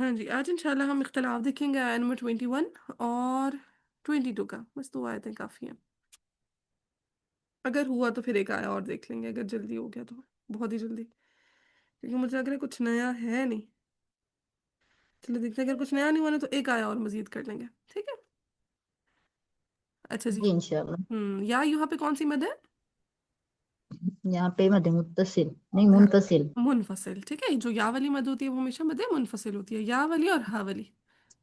ہاں جی، آج انشاءاللہ ہم اختلاف دیکھیں گے آیت نمبر 21 اور 22 کا، بس 2 آیتیں کافی ہیں۔ اگر ہوا تو پھر ایک آیا اور دیکھ لیں گے، اگر جلدی ہو گیا تو بہت ہی جلدی، کیونکہ مجھے لگ رہا ہے کچھ نیا ہے نہیں۔ چلو دیکھتے ہیں، اگر کچھ نیا نہیں ہوا نا تو ایک آیا اور مزید کر لیں گے، ٹھیک ہے؟ اچھا جی، جی انشاءاللہ۔ یا یہاں پہ کون سی مد ہے؟ یہاں پہ مد متصل نہیں ہاں، منفصل۔ منفصل، ٹھیک ہے؟ جو یا والی مد ہوتی ہے وہ ہمیشہ مد منفصل ہوتی ہے، یا والی اور ہا والی۔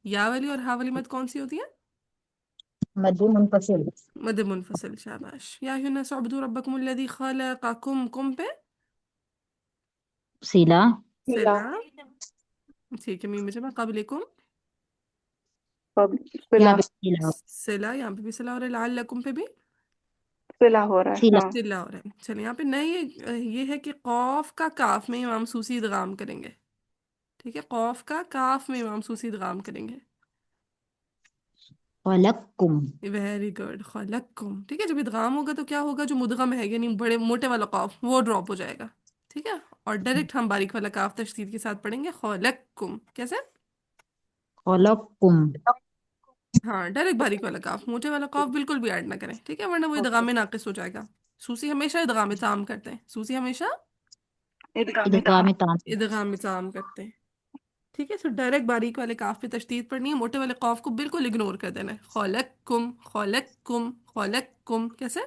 یا والی اور ہا والی مد کون سی ہوتی ہے؟ مد منفصل۔ مد منفصل، شاباش۔ یا ایھا الناس اعبدوا ربکم الذی خلقکم، کم پہ سیلا۔ صلہ، ٹھیک ہے، میم جمع قبلکم یہاں صلہ پہ سیلا صلہ، یہاں پہ بھی صلہ ہو رہا ہے، لعلکم پہ بھی صلہ ہو رہا ہے، سیلا ہاں صلہ ہو رہا ہے۔ چلیں یہاں پہ نئے یہ ہے کہ قوف کا کاف میں امام سوسی ادغام کریں گے، ٹھیک ہے؟ قوف کا کاف میں امام سوسی ادغام کریں گے۔ خلقکم۔ ویری گڈ، خلقکم، ٹھیک ہے؟ جب ادغام ہوگا تو کیا ہوگا؟ جو مدغم ہے یعنی بڑے موٹے والا قاف وہ ڈراپ ہو جائے گا، ٹھیک ہے؟ اور ڈائریکٹ ہم باریک والا کاف تشدید کے ساتھ پڑھیں گے، خلقکم، کیسے؟ خلقکم۔ ہاں، ڈائریکٹ باریک والا کاف، موٹے والا کاف بالکل بھی ایڈ نہ کریں، ٹھیک ہے؟ ورنہ وہ ادغام ناقص ہو جائے گا۔ سوسی ہمیشہ ادغام تام کرتے ہیں، سوسی ہمیشہ ادغام ادغام تام۔ ادغام تام کرتے ہیں، ٹھیک ہے؟ تو ڈائریکٹ باریک والے کاف پہ تشدید پڑھنی ہے، موٹے والے قاف کو بالکل اگنور کر دینا ہے، خلقکم، خلقکم، خلقکم، کیسے؟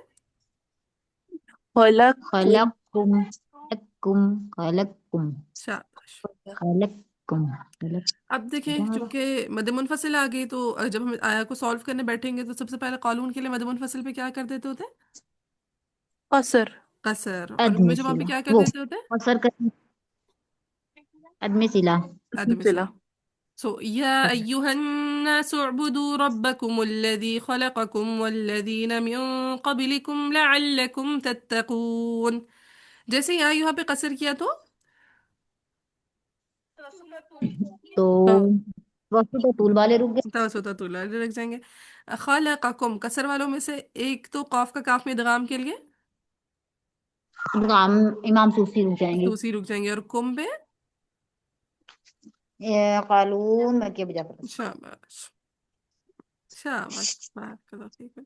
خلقکم خلقکم خلقکم خلقکم شاباش۔ خلقکم خلق۔ اب دیکھیں، چونکہ مد منفصل آ گئی تو جب ہم آیا کو سالو کرنے بیٹھیں گے تو سب سے پہلے قانون کے لیے مد منفصل پہ کیا کر دیتے ہوتے ہیں؟ قصر قصر، اور ادمی جب پہ سیلا کیا کر وہ دیتے ہوتے ہیں؟ قصر کر ادمی سیلا۔ عدم صلہ صلہ۔ سو یا ایہا الناس اعبدوا ربکم الذی خلقکم والذین من قبلکم لعلکم تتقون۔ جیسے یہاں یہاں پہ قصر کیا تو تو وقت تو طول والے رک گئے۔ توسط طول رکھ جائیں گے۔ خلقکم، قصر والوں میں سے ایک تو قاف کا کاف میں ادغام کے لیے ادغام امام صوفی رک جائیں گے۔ توسی رک جائیں گے، اور کم پہ قالون میں کیا بجا کر شاباش، شاباش، بارک اللہ فیک۔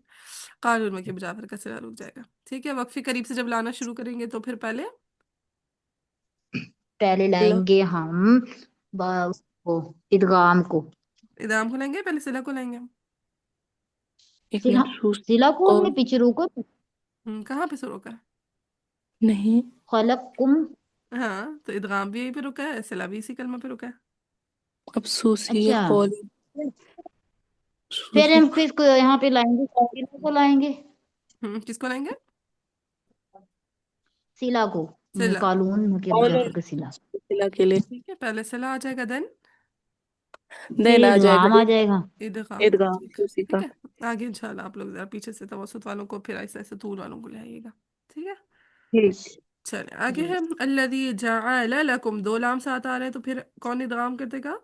قانون میں کے بجافر کا سرا رک جائے گا، ٹھیک ہے؟ وقفے قریب سے جب لانا شروع کریں گے تو پھر پہلے پہلے لائیں گے ہم اس کو ادغام کو۔ ادغام کو لیں گے، پہلے صلہ کو لیں گے؟ ایک سلا منٹ سلا کو ہم اور نے پیچھے روکو۔ کہاں پہ سے روکا ہے؟ نہیں، خلقکم۔ ہاں، تو ادغام بھی یہیں پہ رکا ہے، صلہ بھی اسی کلمہ پہ رکا ہے۔ اب سوسی اچھا قول پھر سوسی ہم کس کو یہاں پہ لائیں گے؟ سیلا کو لائیں گے۔ کس کو لیں گے؟ سیلا کو صلہ کو، قالون میں کیا قول بجا کر سیلا۔ صلہ کے لیے ٹھیک ہے؟ پہلے صلہ آ جائے گا، دین دین پھر آ جائے گا، ادغام آ جائے گا۔ ادغام آ ادغام جائے گا، سوسی کا۔ ٹھیک ہے؟ آگے انشاءاللہ آپ لوگ ذرا پیچھے سے توسط والوں کو، پھر ایسے ایسے طول والوں کو لے آئیے گا، ٹھیک ہے؟ ٹھیک، چلیں آگے جی ہے الذی جعل لکم، دو لام ساتھ آ رہے ہیں تو پھر کون ادغام کر دے گا؟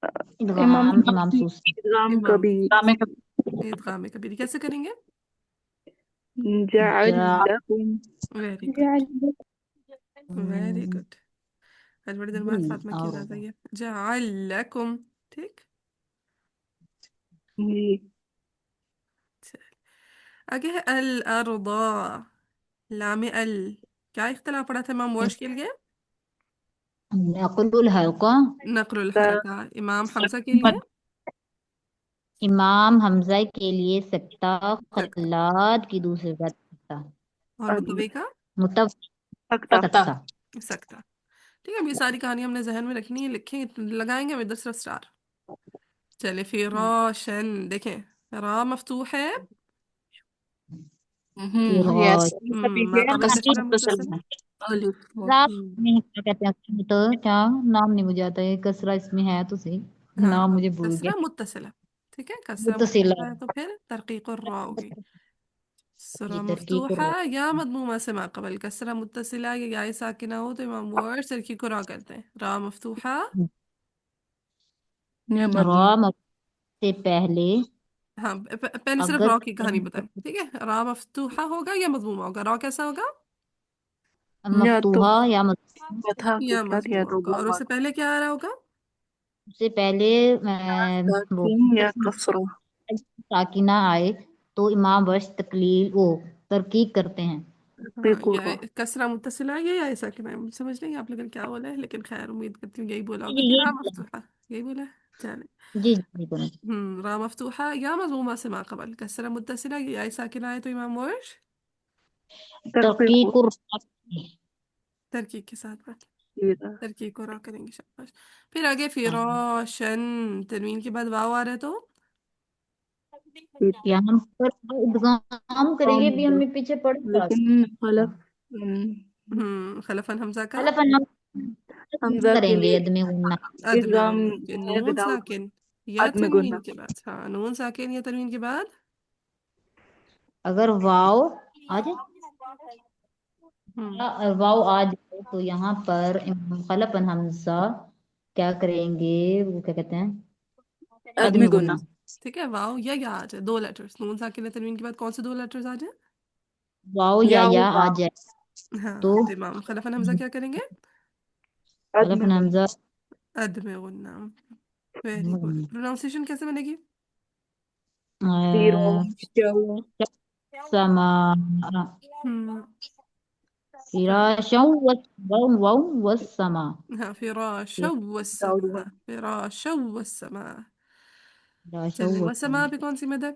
امام ادغام امام صوفی۔ ادغام امام کبھی ادغام کبیر، کیسے کریں گے؟ جعل جا لکم ویری گڈ، ویری گڈ۔ آج بڑے دن بعد فاطمہ کی آواز آئی ہے، جعل لکم، ٹھیک؟ جی چل آگے ہے الارض، لام ال، کیا اختلاف پڑا تھا امام ورش کے لیے؟ نقل الحلقہ۔ نقل الحرکہ۔ امام حمزہ کے لیے امام حمزہ کے لیے سکتہ، سکتہ، خلاد کی دوسری بات سکتہ، اور متوی کا سکتا سکتہ۔ سکتہ، ٹھیک ہے؟ اب یہ ساری کہانی ہم نے ذہن میں رکھنی ہے، لکھیں لگائیں گے ود صرف اسٹار۔ چلے فراشن، دیکھیں را مفتوح ہے، یس فراش۔ ما قبل کسرہ متصل، رات ہم، میں کیا کہتے ہیں اس کو؟ تو کیا نام نہیں مجھے آتا ہے، کسرہ اس میں ہے تو صحیح، ہاں نام مجھے بھول گیا۔ کسرہ متصلہ، ٹھیک ہے؟ کسرہ متصلہ متصلہ ہے تو پھر ترقیق الراء ہوگی، جی سرا ترکیب مفتوحہ یا مضمومہ سے ما قبل، کسرہ متصلہ یا یا ساکنہ ہو تو امام ورش ترقیق را کرتے ہیں، را مفتوحہ، را سے پہلے ہاں پہلے صرف اگر را کی کہانی بتائیں، ٹھیک ہے؟ را مفتوحہ ہوگا یا مضمومہ ہوگا؟ را کیسا ہوگا؟ یا تو مفتوحہ یا فتحہ کے یا ساتھ یا مضمومہ تو ہوگا، اور اس سے پہلے کیا آ رہا ہوگا؟ उससे पहले वो साकिन या कसरा। साकिना आए तो इमाम वर्ष तकलील वो तरकीब करते हैं। हाँ, या बेकुर्रा। कसरा मुत्तसिला है या ऐसा कि मैं समझ नहीं आप लोगों ने क्या बोला है, लेकिन खैर उम्मीद करती हूँ यही बोला जी होगा जी, कि यही रा बोला। मफ्तूहा। यही बोला है, चले। जी जी बोला। را مفتوحة يا مضمومة سما قبل كسرة متصلة يا ساكنة آية إمام ورش तहकीक तरकीब को تركيب के साथ बात। सीधा। تركيب को रा करेंगे, शाबाश। फिर आगे फिरोशन, तनवीन के बाद वाव आ रहा है तो यहाँ पर इद्गाम करेंगे भी, हमजा। हमें पीछे पड़ रहा लेकिन था। खलफ खलफन हमजा का हलफन हम हमजा के करेंगे लिए यद में गुन्ना। अदमे इदगाम गुन्ना के है नून विदाउट साकिन या अदम तनवीन गुना। के बाद, हाँ नून साकिन या तनवीन के बाद अगर वाव आ जाए, हम्म वाव आ जाए तो यहाँ पर हलफन हमजा क्या करेंगे, वो क्या कहते हैं, अदम अदम गुना। गुन्ना। ठीक है, वाव या आ जाए, दो लेटर्स नून साकिन या तनवीन के बाद कौन से दो लेटर्स आ जाए? वाव या या आ वाव जाए तो हाँ, तमाम खलफन हमजा क्या करेंगे? अदम हलफन गुना। हमजा अदमे गुन्ना। Very good. प्रोनाउंसिएशन कैसे बनेगी? फिरोश समा हम्म फिराशं वस्समा। हाँ, फिराशा विदाउट वस्समा, वन। फिराशा वस्समा। फिराशं चलिए, वस्समा वस्समा। पे कौन सी मद है?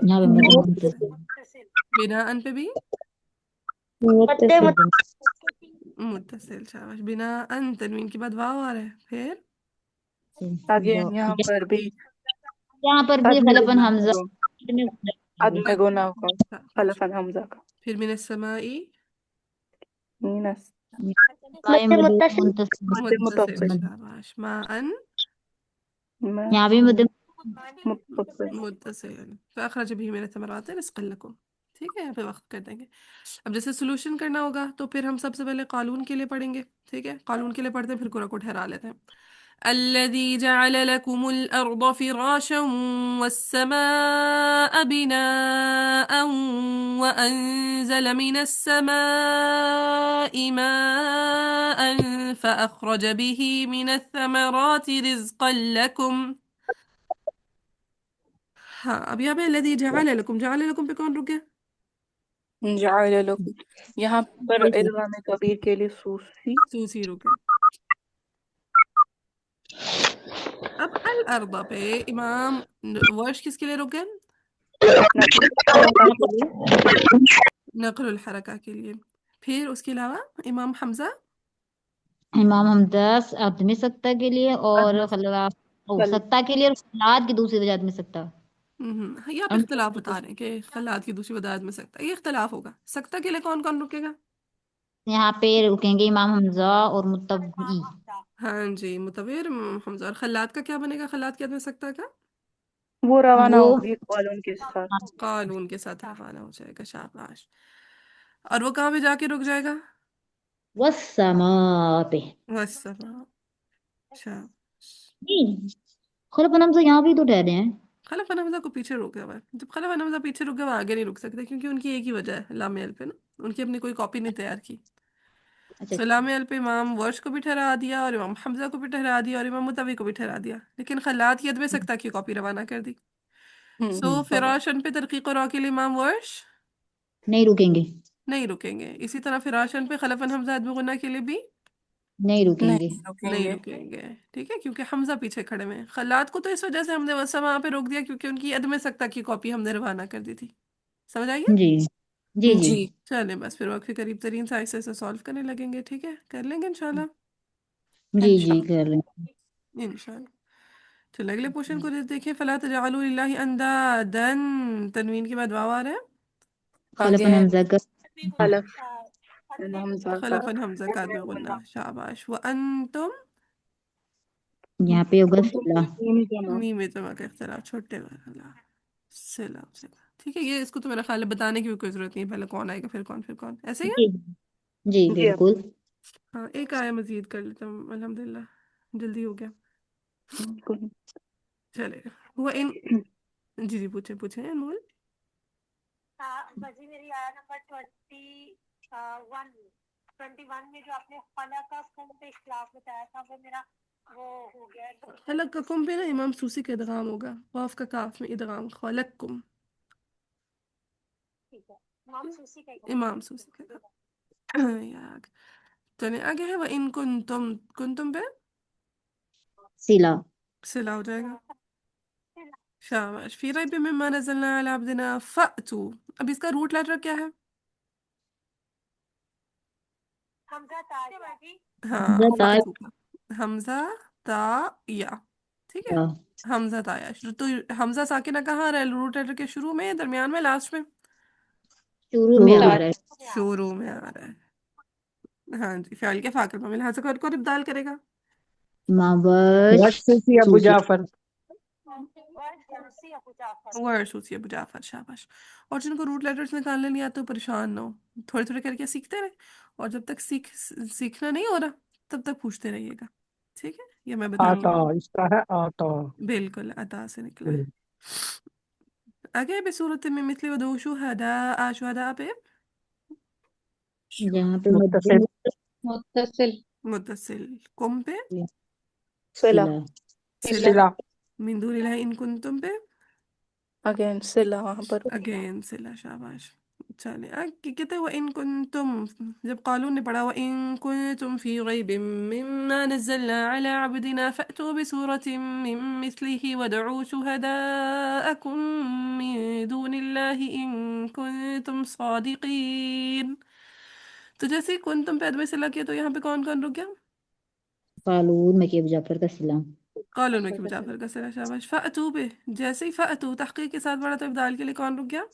यहाँ पे मदद मुंतसिल। बिना अन पे भी मुत्तसिल। मुत्तसिल, शाबाश। बिना अन, तनवीन के बाद वाव आ रहा है, फिर अगेन यहाँ पर भी यहाँ पर भी अदम हलफन गुना हमजा करो। अदम अद गुना का शाबाश। खलफन हमजा का फिर मिन समाई मीनस कायम मुंतसिल। मध्य मुत्तसिल, मुतसिल। शाबाश। मा अन मैं यहाँ भी मदद। मुतसिल। मुत्तसिल। फअखरज बिही मिन थमरात रिज़्क़न लकुम। ठीक है, यहाँ पे वक्त कर देंगे। अब जैसे सोल्यूशन करना होगा तो फिर हम सबसे पहले कानून के लिए पढ़ेंगे। ठीक है, कानून के लिए पढ़ते हैं, फिर कुरा को ठहरा लेते हैं। الذي جعل لكم الأرض فراشا والسماء بناء وأنزل من السماء ماء فأخرج به من الثمرات رزقا لكم। हाँ, अब यहाँ पे الذي جعل لكم पे कौन रुक गया? जाल लकुम। यहाँ पर इदगाम कबीर के लिए सूसी सूसी रुक गया। अब अल अर्दा पे इमाम वर्ष किसके लिए रुक गए? नकल के लिए नक़ल हरका के लिए। फिर उसके अलावा इमाम हमजा इमाम हमदास आदमी सत्ता के लिए और अदम खला कल सत्ता के लिए, और सलाद की दूसरी वजह आदमी सत्ता। ये आप इख्तलाफ बता रहे हैं कि खलात की दूसरी वदात में सकता, ये इख्तलाफ होगा। सकता के लिए कौन कौन रुकेगा? यहाँ पे रुकेंगे इमाम हमजा और मुत्तबी। हाँ जी, मुतविर हमजा। और खलात का क्या बनेगा? खलात क्या में सकता का वो रवाना वो होगी कॉलोन के साथ। कानून के साथ रवाना हो जाएगा, शाबाश। और वो कहाँ पे जाके रुक जाएगा? वस्समा पे। बस, शाबाश। नहीं, खलफन हमजा यहाँ भी तो ठहरे हैं। खलफ हमजा को पीछे रोका हुआ है। जब खलफ हमजा पीछे रुक गया, वो आगे नहीं रुक सकते, क्योंकि उनकी एक ही वजह है, लामे अल पे ना। उनकी अपनी कोई कॉपी नहीं तैयार की। अच्छा अच्छा। सलाम अल पे इमाम वर्ष को भी ठहरा दिया, और इमाम हमजा को भी ठहरा दिया, और इमाम मुतवी को भी ठहरा दिया, लेकिन खलात यद में सकता की कॉपी रवाना कर दी। सो समा फिराशन पे तरकीक और के लिए इमाम वर्ष नहीं रुकेंगे। नहीं रुकेंगे। इसी तरह फिराशन पे खलफन हमजा अदब गुना के लिए भी नहीं रुकेंगे। नहीं नहीं रुकेंगे। रुकेंगे। ठीक है, क्योंकि हमजा पीछे खड़े में। खलात को तो इस वजह से हमने वसा वहां पे रोक दिया, क्योंकि उनकी अदम सकता की कॉपी हमने रवाना कर दी थी। समझ आई? जी जी जी। जी चले, बस फिर वक्त के करीब तरीन साइज से सॉल्व करने लगेंगे। ठीक है, कर लेंगे इंशाल्लाह। जी जी इंशाल्लाह। कर लेंगे। इंशाल्लाह। चलो अगले क्वेश्चन को देखें। फला तजअलू लिल्लाहि अंदादन, तनवीन के बाद वाव आ रहा है। खलफन अगेन हमजा का खलफ हमजा का खलफन हमजा का में गुन्ना, शाबाश। व अंतुम, यहाँ पे होगा कुंतुम सिला। मीम जमा। मीम में जमा का इख्तिलाफ, छोटे वाला सलाम सलाम। ठीक है, ये इसको तो मेरा ख्याल है बताने की भी कोई जरूरत नहीं है, पहले कौन आएगा फिर कौन फिर कौन, ऐसे ही है। जी जी जी अब बिल्कुल। हाँ, एक आया मजीद कर लेता हूँ, अल्हम्दुलिल्लाह जल्दी हो गया। कुन- चलेगा। वो इन जी जी, पूछे पूछे अनमोल। खलककुम पे ना इमाम सूसी का इदगाम होगा, वाफ का काफ में इदगाम, खलककुम। इमाम सूसी का इदगाम। यार चलिए आगे है, वह इन कुंतुम पे सिला। सिला हो जाएगा। शाबाश। फी रैब मिम्मा नज़लना अला अब्दिना फअतू। अब इसका रूट लेटर क्या है? हाँ, हमजा फअतू का हमजा ता या, ठीक है। ता। हमजा ताया, तो हमजा साकिना कहाँ आ रहा है? रूट लेटर के शुरू में, दरमियान में, लास्ट में? शुरू में शुरू आ में। रहा है। शुरू में आ रहा है। हाँ जी, फ़िल के फाकिर में लिहाजा कर इब्दाल करेगा। मावश वर्षी अबू सूसी। जाफर। वर्सूसी अबू जाफर, शाबाश। और जिनको रूट लेटर्स निकालने नहीं आते, तो परेशान ना हो, थोड़े थोड़े करके सीखते रहे, और जब तक सीखना नहीं हो रहा तब तक पूछते रहिएगा, ठीक है? ये मैं आता, बताऊंगी। इसका है आता। बिल्कुल अता से निकला है। हम्म, आगे बसूरत में मिथली वदू शुहदा शुहदा पे जहाँ पे मद्दे मुत्तसिल। मुत्तसिल। मुत्तसिल, कुम पे सिला। सिला। सिला, सिला। मिन दूनिल्लाह इन कुंतुम पे अगेन सिला वहां पर। अगेन सिला, शाबाश। चलिए आगे कहते हैं, इन कुंतुम, जब कालून ने पढ़ा इन कुंतुम फी गैबिम मिम्मा नज़्ज़लना अला अब्दिना फअतू बिसूरतिम मिन मिस्लिही वदऊ शुहदाअकुम मिन दूनिल्लाहि इन कुंतुम सादिकीन। तो जैसे ही कुंतुम पे अदब सिला किया, तो यहाँ पे कौन कौन रुक गया? कालून में के जाफर का सिला। कालून में की जाफर का सिला, शाबाश। फअतू पे जैसे ही फअतू तहकीक के साथ पढ़ा, तो इब्दाल के लिए कौन रुक गया?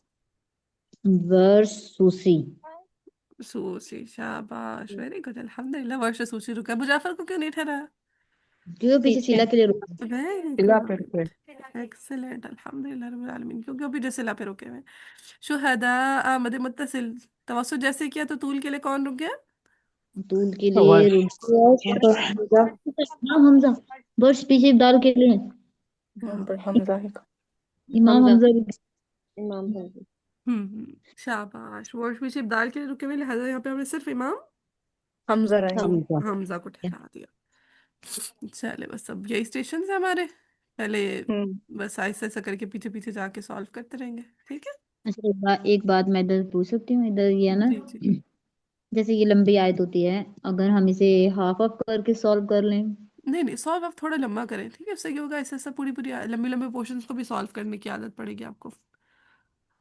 वर्ष सूसी। सूसी, शाबाश, वेरी गुड, अल्हम्दुलिल्लाह। वर्ष सूसी रुका। मुजाफर को क्यों नहीं ठहराया? क्यों पीछे पीछे। सिला के लिए रुका। वेरी सिला पे गुड, रुके। एक्सीलेंट, अल्हम्दुलिल्लाह रब्बिल आलमीन। क्योंकि अभी जैसे ला पे रुके हुए हैं। शुहदा मद मुत्तसिल, तवस्सुल जैसे किया, तो तूल के लिए कौन रुक गया? तूल के लिए वर्ष। रुक। इमाम हमजा। वर्ष पीछे डाल के लिए। हाँ। पर हमजा है। इमाम हमजा। हमजा रुक। इमाम हमजा। शाबाश। वर्ष भी सिर्फ दाल के लिए रुके हुए, लिहाजा यहाँ पे हमने सिर्फ इमाम हमजा रहेंगे। हमजा। हमजा को ठहरा दिया। चले बस, अब यही स्टेशन है हमारे पहले। हम्म। बस ऐसा ऐसा करके पीछे पीछे जाके सॉल्व करते रहेंगे, ठीक है? अच्छा एक बात मैं इधर पूछ सकती हूँ, इधर ये है ना। जी जी। जैसे ये लंबी आयत होती है, अगर हम इसे हाफ ऑफ करके सॉल्व कर लें। नहीं नहीं, सॉल्व आप थोड़ा लंबा करें, ठीक है? उससे क्या होगा, ऐसा ऐसा पूरी पूरी लंबी लंबी पोर्शंस को भी सॉल्व करने की आदत पड़ेगी आपको,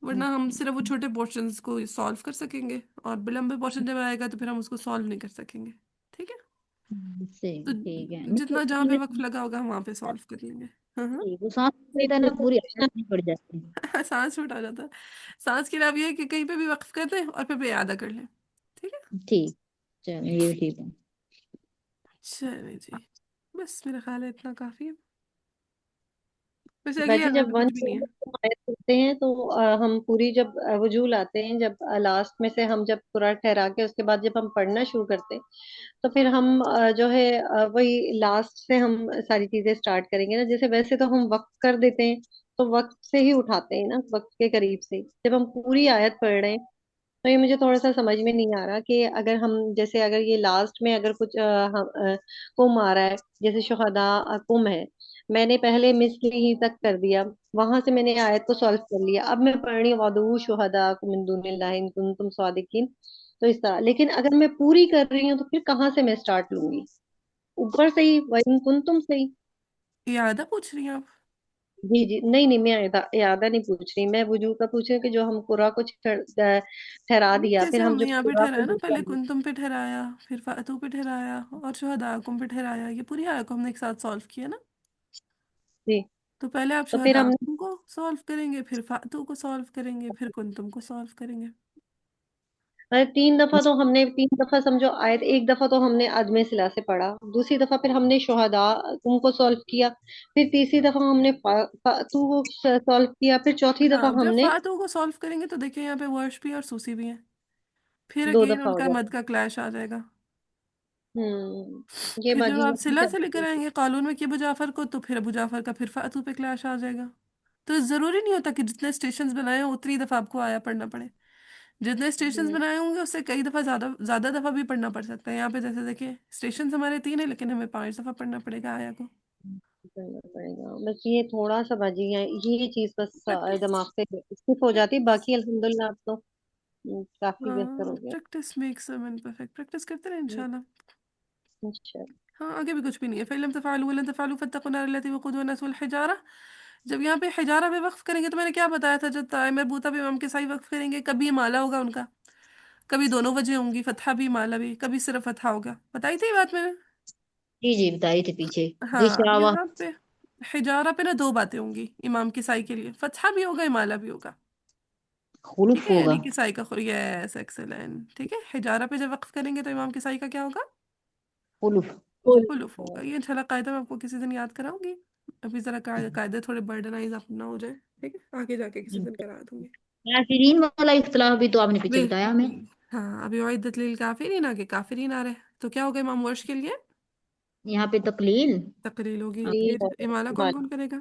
वरना हम सिर्फ वो छोटे पोर्शंस को सॉल्व कर सकेंगे, और लंबे पोर्शन जब आएगा तो फिर हम उसको सॉल्व नहीं कर सकेंगे, ठीक है? तो सही ठीक है। नहीं जितना छोटी जहाँ पे चीजें वक्त लगा होगा हम वहाँ पे सॉल्व कर लेंगे। हाँ हाँ। ठीक, वो सांस लेता है ना, पूरी आयत नहीं पड़ जाती। सांस छूट आ जाता है। सांस के लिए आप ये है कि कहीं पे भी वक्फ कर दें और फिर यादा कर लें, ठीक है? ठीक। चलो ये भी ठीक है। चलिए जी, बस मेरा ख्याल है इतना काफी है। वैसे अगली बाजी आयत जब में वन कुछ भी नहीं है। आयत करते हैं तो हम पूरी जब वजू लाते हैं, जब लास्ट में से हम जब पूरा ठहरा के उसके बाद जब हम पढ़ना शुरू करते हैं, तो फिर हम जो है वही लास्ट से हम सारी चीजें स्टार्ट करेंगे ना। जैसे वैसे तो हम वक्त कर देते हैं, तो वक्त से ही उठाते हैं ना, वक्त के करीब से। जब हम पूरी आयत पढ़ रहे हैं, तो ये मुझे थोड़ा सा समझ में नहीं आ रहा कि अगर हम जैसे अगर ये लास्ट में अगर कुछ कुम आ रहा है, जैसे शुहदा कुम है, मैंने पहले मिस्ली ही तक कर दिया, वहां से मैंने आयत को सॉल्व कर लिया, अब मैं पढ़ रही हूँ वदू शुहदा मिन दुनिल्लाहि इन कुंतुम सादिकीन। तो इस तरह, लेकिन अगर मैं पूरी कर रही हूँ तो फिर कहाँ से मैं स्टार्ट लूंगी? ऊपर से ही, इन कुंतुम से ही। यादा पूछ रही हैं आप? जी जी, नहीं नहीं, मैं यादा नहीं पूछ रही, मैं वजू का पूछ रही हूँ कि जो हम कुरा को ठहरा दिया, जैसे फिर हम हमने जो यहाँ पे कुरा को ठहराया ना, दोहरा पहले दिया। कुंतुम पे ठहराया, फिर फातू पे ठहराया, और शुहदा कुम पे ठहराया, ये पूरी आयत को हमने एक साथ सॉल्व किया ना। जी। तो पहले आप तो फिर शुहदा हम कुम को सॉल्व करेंगे, फिर फातू को सॉल्व करेंगे, फिर कुंतुम को सॉल्व करेंगे। अरे 3 दफा तो हमने, 3 दफा समझो आयत, एक दफा तो हमने आदमे सिला से पढ़ा, दूसरी दफा फिर हमने शुहदा उनको सॉल्व किया, फिर तीसरी दफा हमने फातू को सॉल्व किया, फिर चौथी दफा हाँ, जब हमने फातू को सॉल्व करेंगे तो देखिए यहाँ पे वर्ष भी और सूसी भी है, फिर दो अगेन दफा हो उनका मद जाता का क्लैश आ जाएगा। है। ये फिर जब बाजी आप यही सिला से लेकर करते आएंगे कानून में कि अबू जाफर को, तो फिर अबू जाफर का फिर फातू पे क्लैश आ जाएगा। तो जरूरी नहीं होता कि जितने स्टेशंस बनाए हो उतनी दफा आपको आया पढ़ना पड़े। जितने स्टेशंस बनाए होंगे उससे कई दफा ज्यादा ज्यादा दफा भी पढ़ना पड़ सकता है। यहाँ पे जैसे देखिए स्टेशन हमारे 3 है लेकिन हमें 5 दफा पढ़ना पड़ेगा आया को। करना पड़ेगा बस, ये थोड़ा सा बाजी है, ये चीज बस प्रैक्टिस। दिमाग से स्किप हो जाती, प्रैक्टिस। बाकी अल्हम्दुलिल्लाह अब तो काफी बेहतर हाँ हो गया। Practice makes a man perfect. Practice करते रहे हम्म, इंशाल्लाह। अच्छा। हाँ आगे भी कुछ भी नहीं है। फ़इलम तफ़अलू वलन तफ़अलू फत्तक़ू नार लती वक़ूदुहा अन्नास वल हिजारा। जब यहाँ पे हिजारा पे वक्फ करेंगे तो मैंने क्या बताया था, जब ताए मरबूता पे इमाम के साई वक्फ करेंगे कभी माला होगा उनका, कभी दोनों वजह होंगी, फतहा भी माला भी, कभी सिर्फ फतहा होगा। बताई थी ये बात मैंने। जी जी बताई थी पीछे। हाँ अब गिशावा। यहाँ पे हिजारा पे ना दो बातें होंगी इमाम की साई के लिए, फतहा भी होगा माला भी होगा। ठीक खुलूफ है होगा। यानी कि साई का यस एक्सेलेंट। ठीक है हिजारा पे जब वक्फ करेंगे तो इमाम की साई का क्या होगा, खुलूफ। फुल। खुलुफ होगा। ये इंशाल्लाह कायदा मैं आपको किसी दिन याद कराऊंगी। अभी जरा कायदे थोड़े बर्डनाइज अपना हो जाए, ठीक है आगे जाके किसी दिन करा दूंगी। काफिरीन वाला इख्तलाफ भी तो आपने पीछे बताया हमें। बिल्कुल। हाँ अभी उइद्दत लिल काफिरीन आगे काफिरीन आ रहे हैं, तो क्या होगा इमाम वर्ष के लिए यहाँ पे तकलील। तकरील होगी। आपके फिर इमाला कौन कौन करेगा।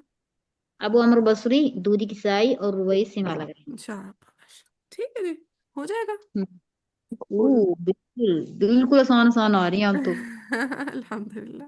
अबू अमर बसरी, दूधी किसाई और रुवई सिमाला करें। शाबाश। ठीक है जी हो जाएगा। बिल्कुल बिल्कुल आसान आसान आ रही हैं अब तो। अल्हम्दुलिल्लाह।